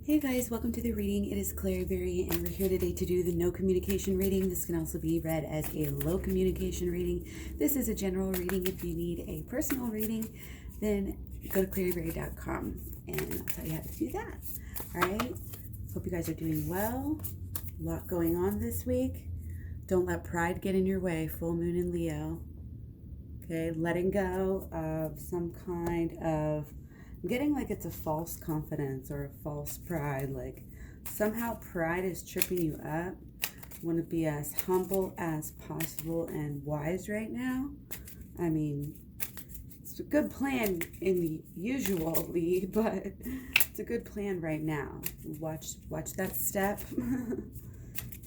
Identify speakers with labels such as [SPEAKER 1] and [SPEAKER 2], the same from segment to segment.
[SPEAKER 1] Hey guys, welcome to the reading. It is KlaireeBerry, and we're here today to do the no communication reading. This can also be read as a low communication reading. This is a general reading. If you need a personal reading, then go to KlaireeBerry.com and I'll tell you how to do that. All right. Hope you guys are doing well. A lot going on this week. Don't let pride get in your way. Full moon in Leo. Okay. Letting go of some kind of, I'm getting like it's a false confidence or a false pride. Like somehow pride is tripping you up. Want to be as humble as possible and wise right now. I mean, it's a good plan in the usually, but it's a good plan right now. Watch that step.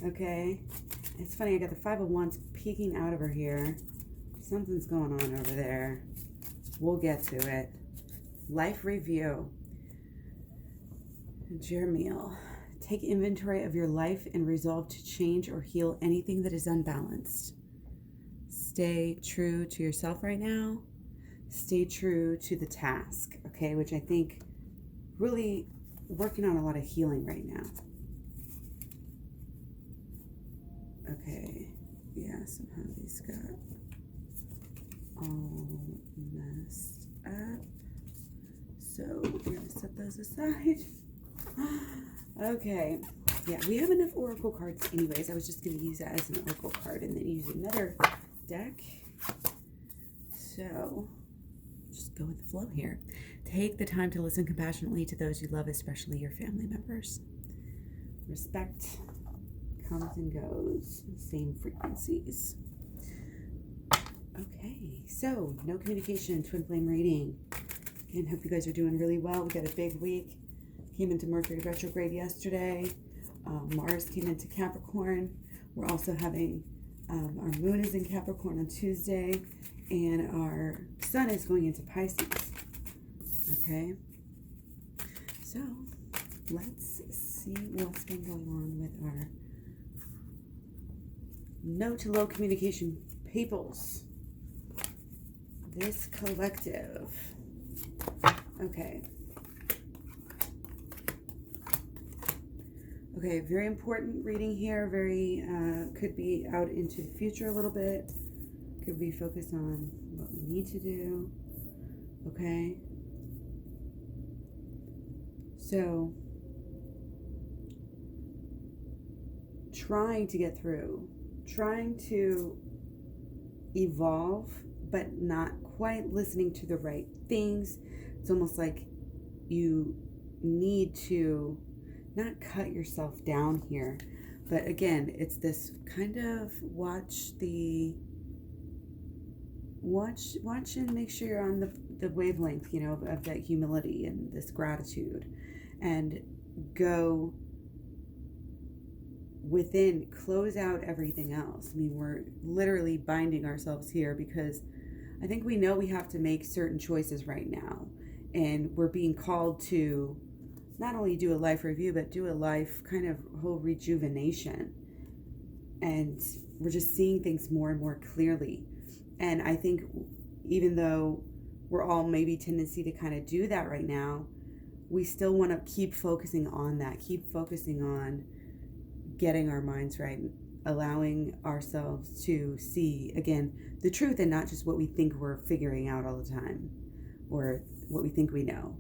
[SPEAKER 1] Okay. It's funny, I got the Five of Wands peeking out over here. Something's going on over there. We'll get to it. Life review. Jeremiel. Take inventory of your life and resolve to change or heal anything that is unbalanced. Stay true to yourself right now. Stay true to the task, okay? Which I think really working on a lot of healing right now. Okay. Yeah, somehow these got all messed up. So we're going to set those aside. Okay. Yeah, we have enough oracle cards anyways. I was just going to use that as an oracle card and then use another deck. So just go with the flow here. Take the time to listen compassionately to those you love, especially your family members. Respect comes and goes. Same frequencies. Okay, so no communication, twin flame reading. Again, hope you guys are doing really well. We got a big week. Came into Mercury retrograde yesterday. Mars came into Capricorn. We're also having our moon is in Capricorn on Tuesday, and our sun is going into Pisces. Okay, so let's see what's been going on with our no to low communication peoples. This collective. Okay. Okay, very important reading here. Very, could be out into the future a little bit. Could be focused on what we need to do. Okay. So, trying to get through. Trying to evolve, but not quite listening to the right things. It's almost like you need to not cut yourself down here, but again, it's this kind of watch and make sure you're on the wavelength, you know, of that humility and this gratitude, and go within, close out everything else. I mean, we're literally binding ourselves here because I think we know we have to make certain choices right now, and we're being called to not only do a life review, but do a life kind of whole rejuvenation. And we're just seeing things more and more clearly. And I think even though we're all maybe tendency to kind of do that right now, we still want to keep focusing on that, keep focusing on getting our minds right, allowing ourselves to see, again, the truth and not just what we think we're figuring out all the time or what we think we know,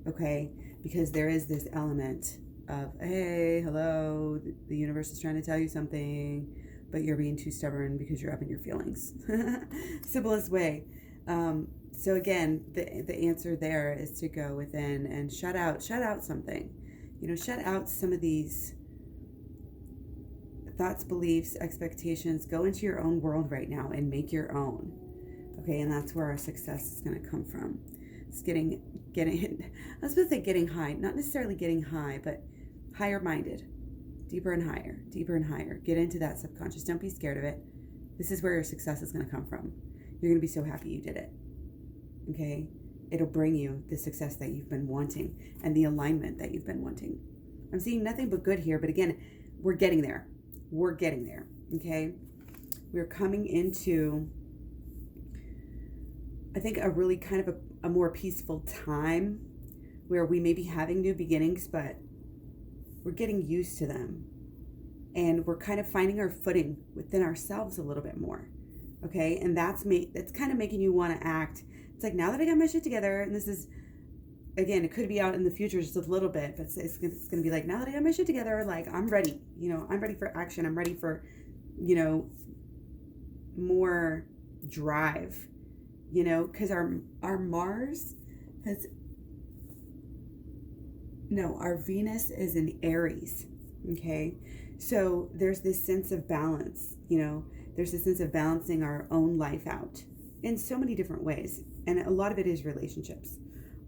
[SPEAKER 1] okay? Because there is this element of, hey, hello, the universe is trying to tell you something, but you're being too stubborn because you're up in your feelings. Simplest way. So again, the answer there is to go within and shut out something. You know, shut out some of these thoughts, beliefs, expectations. Go into your own world right now and make your own. Okay, and that's where our success is going to come from. It's getting, I was supposed to say getting high, not necessarily getting high, but higher minded, deeper and higher, deeper and higher. Get into that subconscious. Don't be scared of it. This is where your success is going to come from. You're going to be so happy you did it. Okay, it'll bring you the success that you've been wanting and the alignment that you've been wanting. I'm seeing nothing but good here, but again, we're getting there. We're getting there. Okay, we're coming into, I think, a really kind of a more peaceful time where we may be having new beginnings, but we're getting used to them, and we're kind of finding our footing within ourselves a little bit more. Okay, and that's kind of making you want to act. It's like, now that I got my shit together, and this is, again, it could be out in the future just a little bit, but it's going to be like, now that I got my shit together, like, I'm ready. I'm ready for action. I'm ready for, more drive. Because our Mars has, no, our Venus is in Aries. Okay, so there's this sense of balance. There's this sense of balancing our own life out in so many different ways, and a lot of it is relationships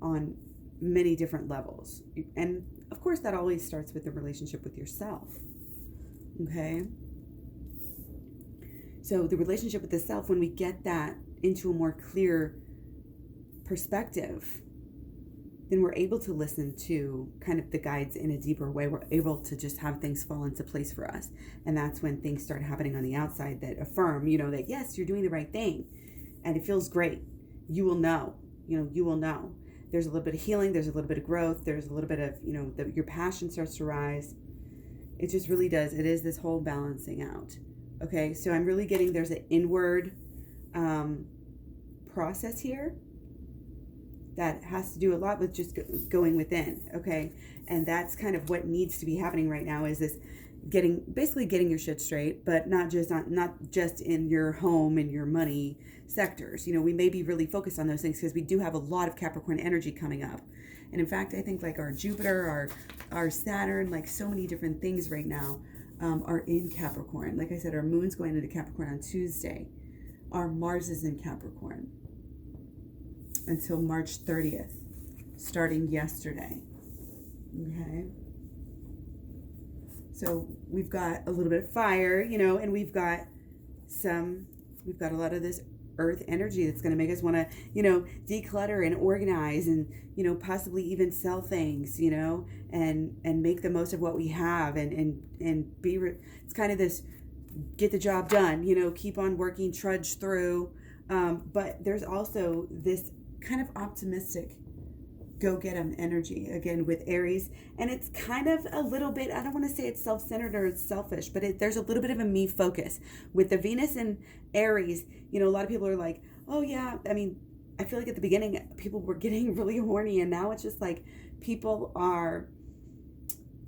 [SPEAKER 1] on many different levels. And of course, that always starts with the relationship with yourself. Okay, so the relationship with the self, when we get that into a more clear perspective, then we're able to listen to kind of the guides in a deeper way. We're able to just have things fall into place for us. And that's when things start happening on the outside that affirm, that yes, you're doing the right thing. And it feels great. You will know, you will know. There's a little bit of healing. There's a little bit of growth. There's a little bit of, your passion starts to rise. It just really does. It is this whole balancing out. Okay. So I'm really getting, there's an inward process here that has to do a lot with just going within, okay? And that's kind of what needs to be happening right now, is this basically getting your shit straight, but not just in your home and your money sectors. We may be really focused on those things because we do have a lot of Capricorn energy coming up. And in fact, I think like our Jupiter, our Saturn, like so many different things right now are in Capricorn. Like I said, our moon's going into Capricorn on Tuesday. Our Mars is in Capricorn until March 30th, starting yesterday. Okay. So we've got a little bit of fire, and we've got a lot of this earth energy that's going to make us want to, declutter and organize and, possibly even sell things, and make the most of what we have and it's kind of this get the job done, keep on working, trudge through. But there's also this kind of optimistic go get 'em energy again with Aries, and it's kind of a little bit, I don't want to say it's self-centered or it's selfish, but there's a little bit of a me focus with the Venus and Aries. A lot of people are like, oh yeah, I mean, I feel like at the beginning people were getting really horny, and now it's just like people are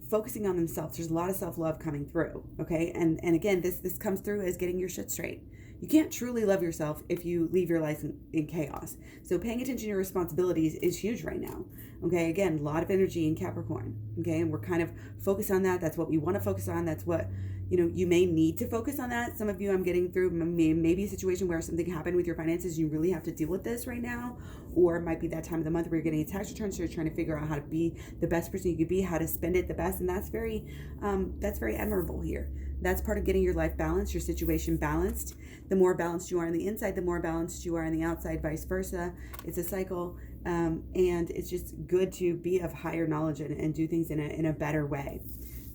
[SPEAKER 1] focusing on themselves. There's a lot of self-love coming through. Okay, and again, this comes through as getting your shit straight. You can't truly love yourself if you leave your life in chaos. So paying attention to your responsibilities is huge right now. Okay, again, a lot of energy in Capricorn. Okay, and we're kind of focused on that. That's what we want to focus on. That's what, you may need to focus on that. Some of you, I'm getting through maybe a situation where something happened with your finances. You really have to deal with this right now. Or it might be that time of the month where you're getting a tax return. So you're trying to figure out how to be the best person you could be, how to spend it the best. And that's very admirable here. That's part of getting your life balanced, your situation balanced. The more balanced you are on the inside, the more balanced you are on the outside, vice versa. It's a cycle, and it's just good to be of higher knowledge and do things in a better way,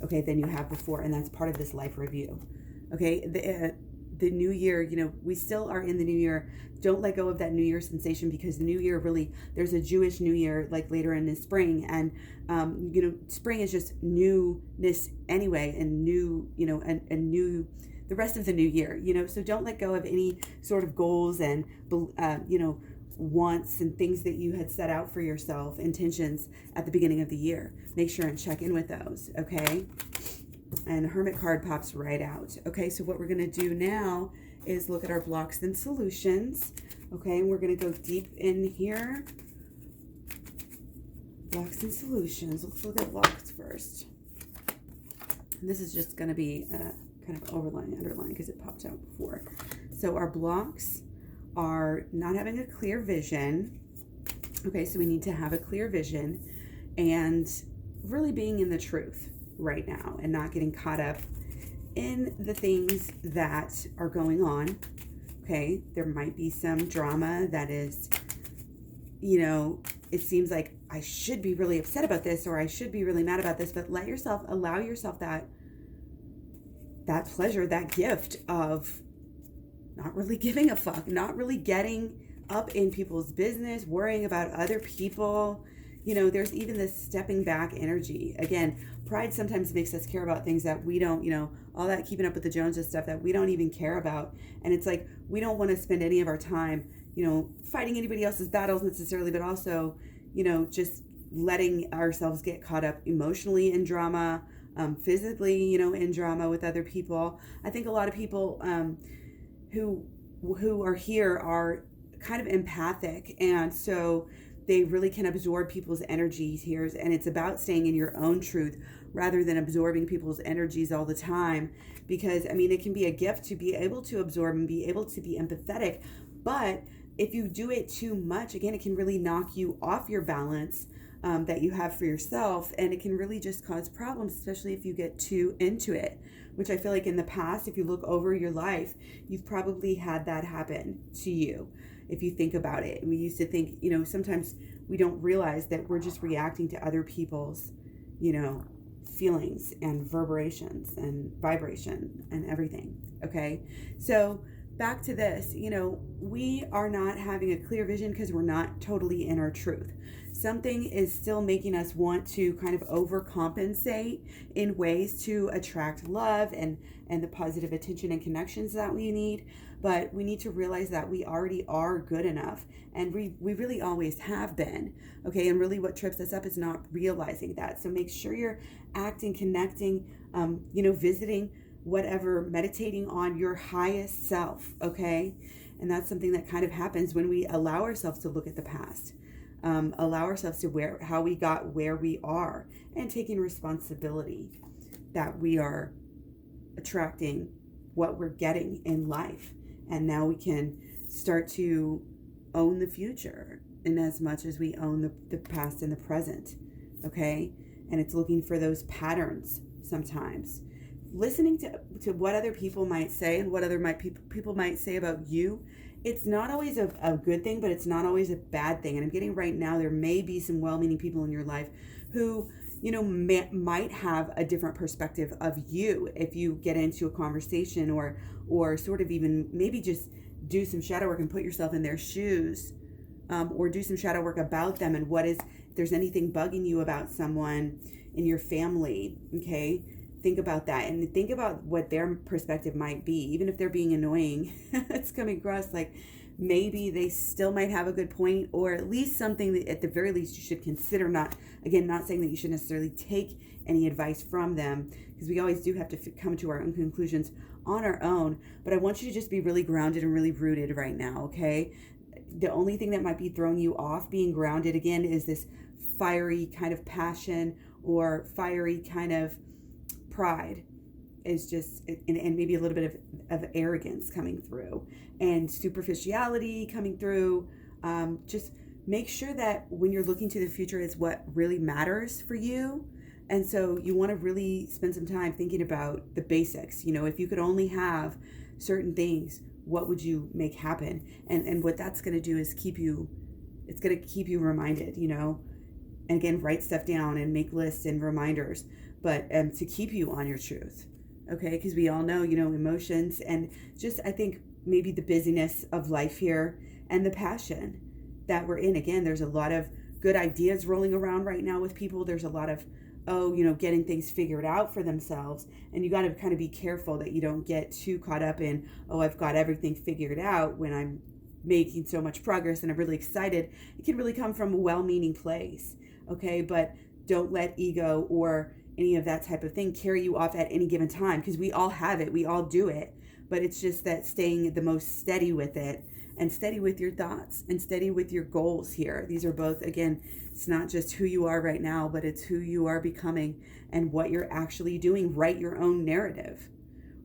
[SPEAKER 1] okay, than you have before. And that's part of this life review. Okay, the new year, we still are in the new year. Don't let go of that new year sensation, because the new year really, there's a Jewish new year like later in the spring, and spring is just newness anyway, and new, and new, the rest of the new year, so don't let go of any sort of goals and wants and things that you had set out for yourself, intentions at the beginning of the year. Make sure and check in with those. Okay, and the Hermit card pops right out. Okay, so what we're going to do now is look at our blocks and solutions. Okay, and we're going to go deep in here. Blocks and solutions. Let's look at blocks first. And this is just going to be kind of underline, because it popped out before. So our blocks are not having a clear vision. Okay, so we need to have a clear vision and really being in the truth right now and not getting caught up in the things that are going on. Okay, there might be some drama that is, it seems like I should be really upset about this, or I should be really mad about this, but allow yourself that pleasure, that gift of not really giving a fuck, not really getting up in people's business, worrying about other people, there's even this stepping back energy. Again, pride sometimes makes us care about things that we don't, all that keeping up with the Joneses stuff that we don't even care about. And it's like, we don't want to spend any of our time, fighting anybody else's battles necessarily, but also, just letting ourselves get caught up emotionally in drama, physically, in drama with other people. I think a lot of people who are here are kind of empathic, and so they really can absorb people's energies here. And it's about staying in your own truth rather than absorbing people's energies all the time, because it can be a gift to be able to absorb and be able to be empathetic, but if you do it too much, again, it can really knock you off your balance that you have for yourself, and it can really just cause problems, especially if you get too into it, which I feel like in the past, if you look over your life, you've probably had that happen to you. If you think about it, we used to think, sometimes we don't realize that we're just reacting to other people's, feelings and reverberations and vibration and everything. Okay. So back to this, we are not having a clear vision because we're not totally in our truth. Something is still making us want to kind of overcompensate in ways to attract love and the positive attention and connections that we need. But we need to realize that we already are good enough, and we really always have been. Okay, and really what trips us up is not realizing that. So make sure you're acting, connecting, visiting, whatever, meditating on your highest self. Okay, and that's something that kind of happens when we allow ourselves to look at the past. Allow ourselves to how we got where we are, and taking responsibility that we are attracting what we're getting in life. And now we can start to own the future in as much as we own the past and the present. Okay. And it's looking for those patterns sometimes. Listening to what other people might say and what other people might say about you. It's not always a good thing, but it's not always a bad thing. And I'm getting right now, there may be some well-meaning people in your life who, might have a different perspective of you if you get into a conversation or sort of even maybe just do some shadow work and put yourself in their shoes, or do some shadow work about them and if there's anything bugging you about someone in your family. Okay. Think about that and think about what their perspective might be, even if they're being annoying. It's coming across like maybe they still might have a good point, or at least something that at the very least you should consider. Not saying that you should necessarily take any advice from them, because we always do have to come to our own conclusions on our own. But I want you to just be really grounded and really rooted right now. Okay. The only thing that might be throwing you off being grounded again is this fiery kind of passion or fiery kind of pride, is just, and maybe a little bit of arrogance coming through and superficiality coming through. Just make sure that when you're looking to the future is what really matters for you. And so you want to really spend some time thinking about the basics. If you could only have certain things, what would you make happen? And what that's going to do is it's going to keep you reminded, and again, write stuff down and make lists and reminders, but to keep you on your truth. Okay, because we all know, emotions and just, I think maybe the busyness of life here and the passion that we're in. Again, there's a lot of good ideas rolling around right now with people. There's a lot of, getting things figured out for themselves. And you got to kind of be careful that you don't get too caught up in, I've got everything figured out, when I'm making so much progress and I'm really excited. It can really come from a well-meaning place. Okay, but don't let ego or any of that type of thing carry you off at any given time, because we all have it, we all do it, but it's just that staying the most steady with it, and steady with your thoughts and steady with your goals here. These are both, again, it's not just who you are right now, but it's who you are becoming and what you're actually doing. Write your own narrative,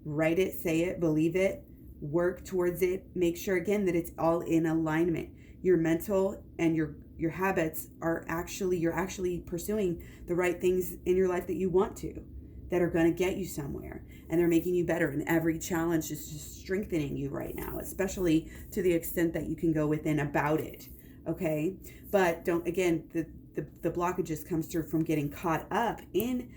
[SPEAKER 1] write it, say it, believe it, work towards it. Make sure again that it's all in alignment. Your mental and your habits are you're actually pursuing the right things in your life that you want to, that are going to get you somewhere, and they're making you better. And every challenge is just strengthening you right now, especially to the extent that you can go within about it. Okay. But don't, again, the blockages comes through from getting caught up in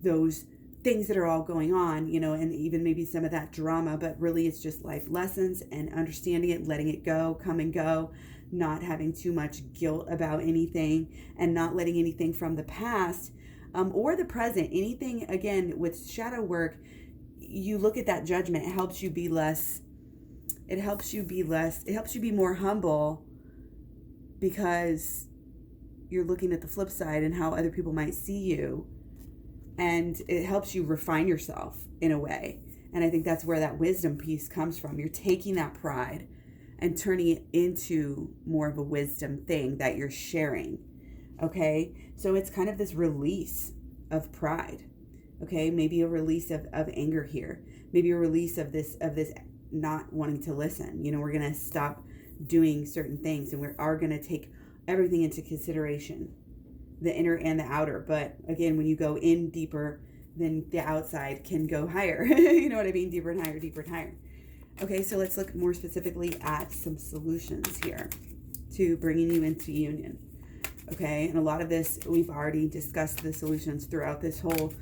[SPEAKER 1] those things that are all going on, and even maybe some of that drama, but really it's just life lessons and understanding it, letting it go, come and go. not having too much guilt about anything, and not letting anything from the past or the present, anything, again, with shadow work, you look at that judgment, it helps you be more humble, because you're looking at the flip side and how other people might see you, and it helps you refine yourself in a way. And I think that's where that wisdom piece comes from. You're taking that pride and turning it into more of a wisdom thing that you're sharing. Okay, so it's kind of this release of pride. Okay, maybe a release of anger here, maybe a release of this not wanting to listen. We're gonna stop doing certain things, and we are gonna take everything into consideration, the inner and the outer. But again, when you go in deeper, then the outside can go higher. You know what I mean? Deeper and higher, deeper and higher. Okay, so let's look more specifically at some solutions here to bringing you into union. Okay, and a lot of this, we've already discussed the solutions throughout this whole,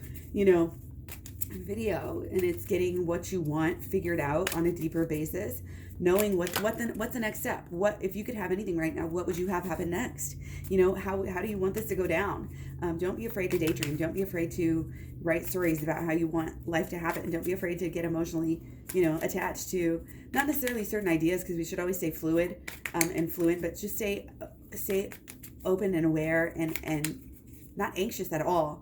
[SPEAKER 1] video, and it's getting what you want figured out on a deeper basis, knowing what's the next step. What if you could have anything right now, what would you have happen next? How do you want this to go down? Don't be afraid to daydream. Don't be afraid to write stories about how you want life to happen. And don't be afraid to get emotionally attached to not necessarily certain ideas, because we should always stay fluid and fluent, but just stay open and aware and not anxious at all,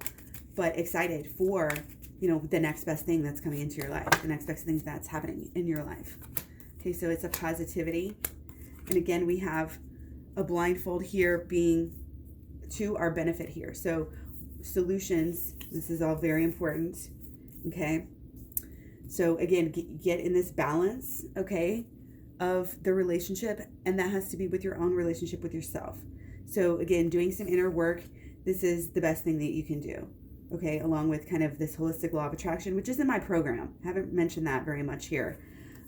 [SPEAKER 1] but excited for the next best thing that's coming into your life, the next best thing that's happening in your life. Okay, so it's a positivity. And again, we have a blindfold here being to our benefit here. So solutions, this is all very important. Okay, so again, get in this balance, okay, of the relationship, and that has to be with your own relationship with yourself. So again, doing some inner work, this is the best thing that you can do. Okay, along with kind of this holistic law of attraction, which is in my program. I haven't mentioned that very much here.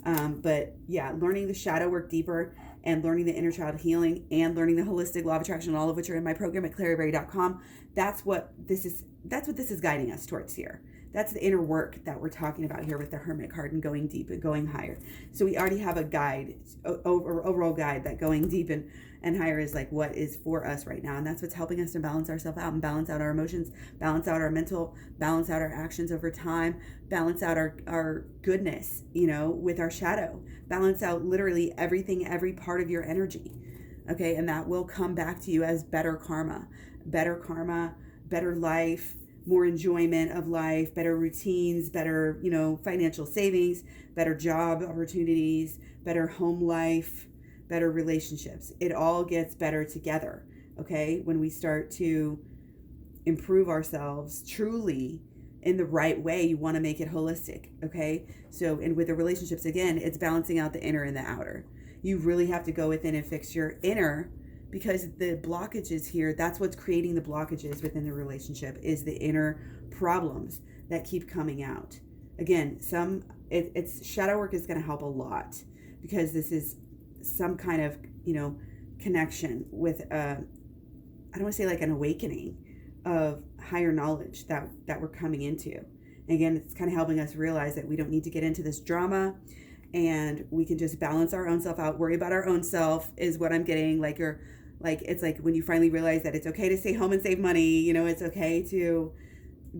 [SPEAKER 1] But yeah, learning the shadow work deeper, and learning the inner child healing, and learning the holistic law of attraction, all of which are in my program at KlaireeBerry.com. That's what this is guiding us towards here. That's the inner work that we're talking about here with the Hermit card and going deep and going higher. So we already have a guide, overall guide, that going deep and higher is like what is for us right now. And that's what's helping us to balance ourselves out and balance out our emotions, balance out our mental, balance out our actions over time, balance out our goodness, with our shadow, balance out literally everything, every part of your energy. Okay, and that will come back to you as better karma, better life, more enjoyment of life, better routines, better, financial savings, better job opportunities, better home life, better relationships. It all gets better together, okay? When we start to improve ourselves truly in the right way, you want to make it holistic, okay? So, and with the relationships, again, it's balancing out the inner and the outer. You really have to go within and fix your inner, because the blockages here, that's what's creating the blockages within the relationship, is the inner problems that keep coming out. Again, it's shadow work is going to help a lot, because this is some kind of, connection with, I don't want to say like an awakening of higher knowledge that we're coming into. And again, it's kind of helping us realize that we don't need to get into this drama, and we can just balance our own self out, worry about our own self is what I'm getting. It's like when you finally realize that it's okay to stay home and save money, it's okay to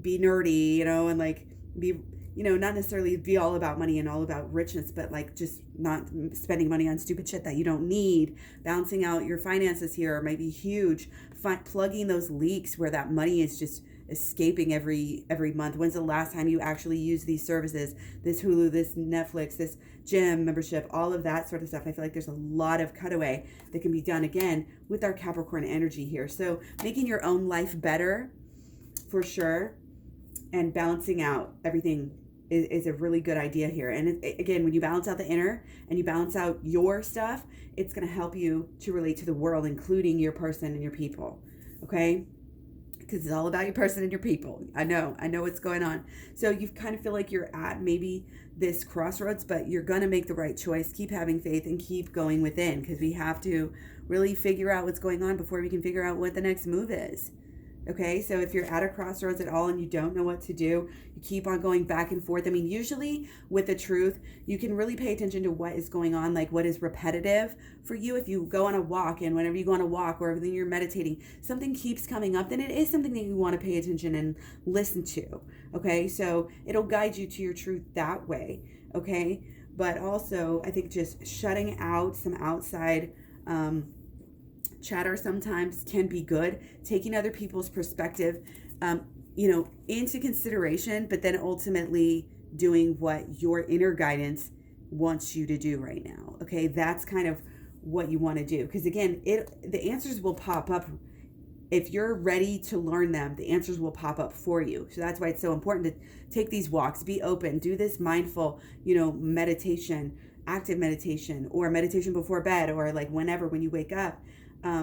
[SPEAKER 1] be nerdy, and be, not necessarily be all about money and all about richness, but just not spending money on stupid shit that you don't need. Balancing out your finances here might be huge. Plugging those leaks where that money is just escaping every month. When's the last time you actually used these services, this Hulu, this Netflix, this gym membership, all of that sort of stuff? I feel like there's a lot of cutaway that can be done, again, with our Capricorn energy here. So making your own life better, for sure, and balancing out everything is a really good idea here. And again, when you balance out the inner and you balance out your stuff, it's going to help you to relate to the world, including your person and your people. Okay? Because it's all about your person and your people. I know what's going on. So you kind of feel like you're at maybe this crossroads, but you're going to make the right choice. Keep having faith and keep going within, because we have to really figure out what's going on before we can figure out what the next move is. Okay, so if you're at a crossroads at all and you don't know what to do, you keep on going back and forth. I mean, usually with the truth, you can really pay attention to what is going on, like what is repetitive for you. If you go on a walk, and whenever you go on a walk or when you're meditating, something keeps coming up, then it is something that you want to pay attention and listen to. Okay, so it'll guide you to your truth that way. Okay, but also I think just shutting out some outside chatter sometimes can be good, taking other people's perspective into consideration, but then ultimately doing what your inner guidance wants you to do right now. Okay, that's kind of what you want to do, because again, the answers will pop up. If you're ready to learn them, the answers will pop up for you. So that's why it's so important to take these walks, be open, do this mindful, meditation, active meditation, or meditation before bed, or like when you wake up,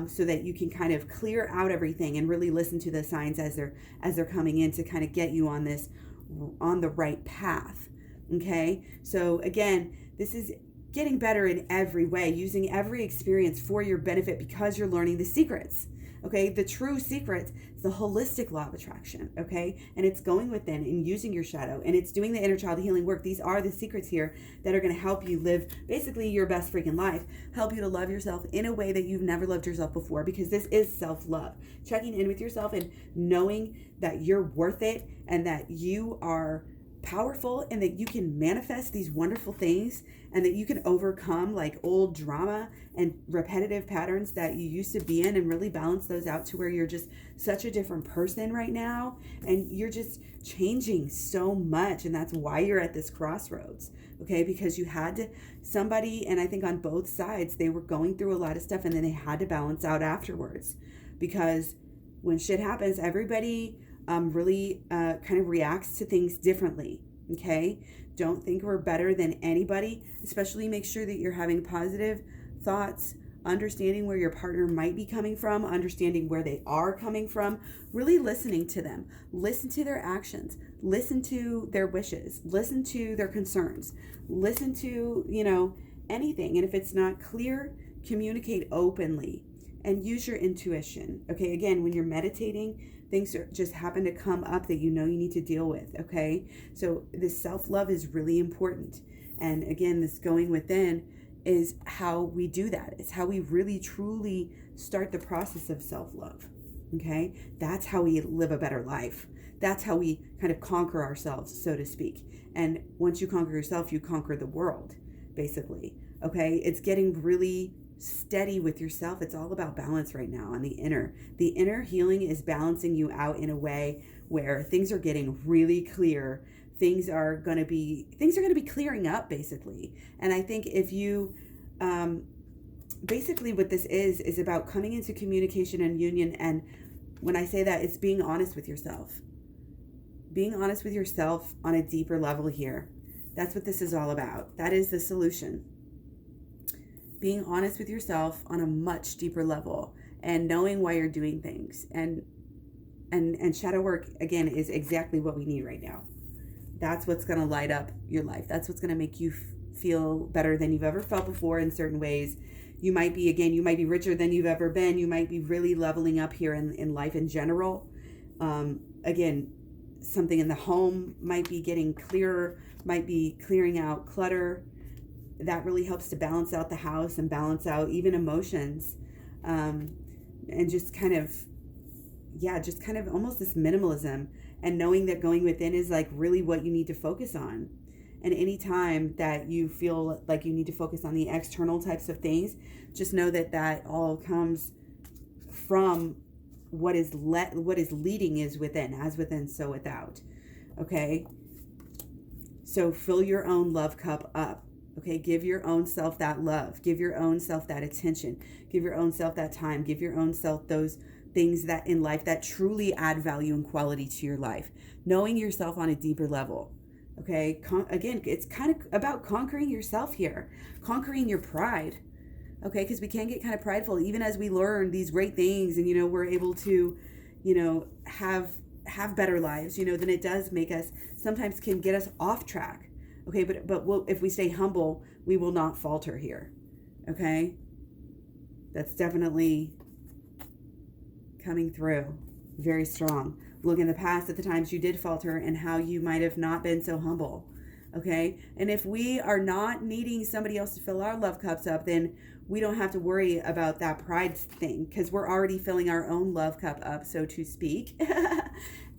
[SPEAKER 1] so that you can kind of clear out everything and really listen to the signs as they're coming in to kind of get you on the right path. Okay, so again, this is getting better in every way, using every experience for your benefit, because you're learning the secrets. Okay, the true secret is the holistic law of attraction. Okay, and it's going within and using your shadow, and it's doing the inner child healing work. These are the secrets here that are going to help you live basically your best freaking life, help you to love yourself in a way that you've never loved yourself before, because this is self-love. Checking in with yourself and knowing that you're worth it, and that you are powerful, and that you can manifest these wonderful things, and that you can overcome like old drama and repetitive patterns that you used to be in, and really balance those out to where you're just such a different person right now, and you're just changing so much. And that's why you're at this crossroads. Okay, because you had somebody, and I think on both sides, they were going through a lot of stuff, and then they had to balance out afterwards, because when shit happens, everybody really kind of reacts to things differently. Okay, don't think we're better than anybody. Especially make sure that you're having positive thoughts, understanding where your partner might be coming from, understanding where they are coming from, really listening to them, listen to their actions, listen to their wishes, listen to their concerns, listen to anything. And if it's not clear, communicate openly and use your intuition. Okay, again, when you're meditating, things just happen to come up that you need to deal with. Okay, so this self-love is really important. And again, this going within is how we do that. It's how we really truly start the process of self-love. Okay, that's how we live a better life. That's how we kind of conquer ourselves, so to speak. And once you conquer yourself, you conquer the world, basically. Okay, it's getting really steady with yourself. It's all about balance right now on the inner. The inner healing is balancing you out in a way where things are getting really clear. Things are going to be clearing up, basically. And I think if you basically what this is about coming into communication and union. And when I say that, it's being honest with yourself. Being honest with yourself on a deeper level here. That's what this is all about. That is the solution. Being honest with yourself on a much deeper level, and knowing why you're doing things. And shadow work, again, is exactly what we need right now. That's what's going to light up your life. That's what's going to make you feel better than you've ever felt before in certain ways. You might be richer than you've ever been. You might be really leveling up here in life in general. Again, something in the home might be getting clearer, might be clearing out clutter. That really helps to balance out the house and balance out even emotions. And just kind of almost this minimalism, and knowing that going within is like really what you need to focus on. And anytime that you feel like you need to focus on the external types of things, just know that all comes from what is leading is within. As within, so without. Okay? So fill your own love cup up. Okay, give your own self that love. Give your own self that attention. Give your own self that time. Give your own self those things that in life that truly add value and quality to your life. Knowing yourself on a deeper level. Okay, again, it's kind of about conquering yourself here. Conquering your pride. Okay, because we can get kind of prideful even as we learn these great things, and we're able to, have better lives. Then it does make us, sometimes can get us off track. Okay, but if we stay humble, we will not falter here. Okay? That's definitely coming through. very strong. Look in the past at the times you did falter and how you might have not been so humble. Okay? And if we are not needing somebody else to fill our love cups up, then we don't have to worry about that pride thing, because we're already filling our own love cup up, so to speak.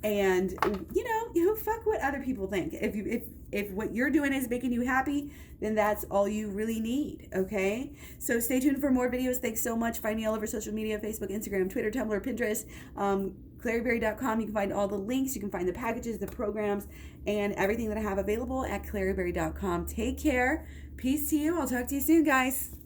[SPEAKER 1] And fuck what other people think. If what you're doing is making you happy, then that's all you really need. Okay, so stay tuned for more videos. Thanks so much. Find me all over social media: Facebook, Instagram, Twitter, Tumblr, Pinterest, KlaireeBerry.com. You can find all the links. You can find the packages, the programs, and everything that I have available at KlaireeBerry.com. Take care. Peace to you. I'll talk to you soon, guys.